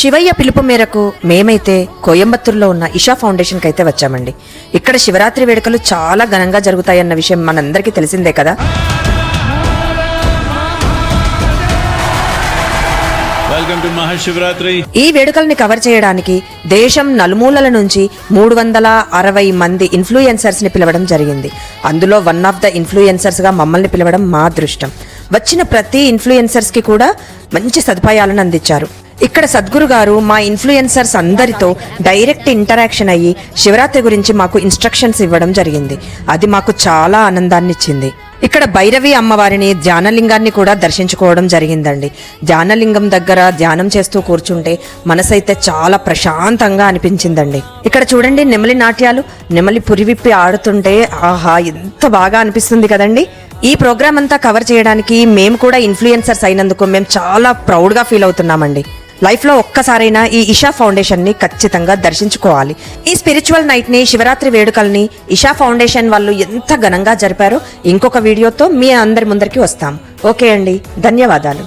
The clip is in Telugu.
శివయ్య పిలుపు మేరకు మేమైతే కోయంబత్తూరులో ఉన్న ఇషా ఫౌండేషన్కి అయితే వచ్చామండి. ఇక్కడ శివరాత్రి వేడుకలు చాలా ఘనంగా జరుగుతాయన్న విషయం మనందరికీ తెలిసిందే కదా. Welcome to Mahashivratri. ఈ వేడుకల్ని కవర్ చేయడానికి దేశం నలుమూలల నుంచి 360 మంది ఇన్ఫ్లుయెన్సర్స్ ని పిలవడం జరిగింది. అందులో వన్ ఆఫ్ ద ఇన్ఫ్లుయెన్సర్స్ గా మమ్మల్ని పిలవడం మా అదృష్టం. వచ్చిన ప్రతి ఇన్ఫ్లుయెన్సర్స్ కి కూడా మంచి సదుపాయాలను అందించారు. ఇక్కడ సద్గురు గారు మా ఇన్ఫ్లుయెన్సర్స్ అందరితో డైరెక్ట్ ఇంటరాక్షన్ అయ్యి శివరాత్రి గురించి మాకు ఇన్స్ట్రక్షన్స్ ఇవ్వడం జరిగింది. అది మాకు చాలా ఆనందాన్ని ఇచ్చింది. ఇక్కడ భైరవి అమ్మవారిని ధ్యానలింగాన్ని కూడా దర్శించుకోవడం జరిగిందండి. ధ్యానలింగం దగ్గర ధ్యానం చేస్తూ కూర్చుంటే మనసైతే చాలా ప్రశాంతంగా అనిపించిందండి. ఇక్కడ చూడండి నెమలి నాట్యాలు, నెమలి పురివిప్పి ఆడుతుంటే ఆహా ఎంత బాగా అనిపిస్తుంది కదండి. ఈ ప్రోగ్రామ్ అంతా కవర్ చేయడానికి మేము కూడా ఇన్ఫ్లుయెన్సర్స్ అయినందుకు మేము చాలా ప్రౌడ్గా ఫీల్ అవుతున్నామండి. లైఫ్లో ఒక్కసారైనా ఈ ఇషా ఫౌండేషన్ని ఖచ్చితంగా దర్శించుకోవాలి. ఈ స్పిరిచువల్ నైట్ని, శివరాత్రి వేడుకల్ని ఇషా ఫౌండేషన్ వాళ్ళు ఎంత ఘనంగా జరిపారో ఇంకొక వీడియోతో మీ అందరి ముందరికి వస్తాం. ఓకే అండి, ధన్యవాదాలు.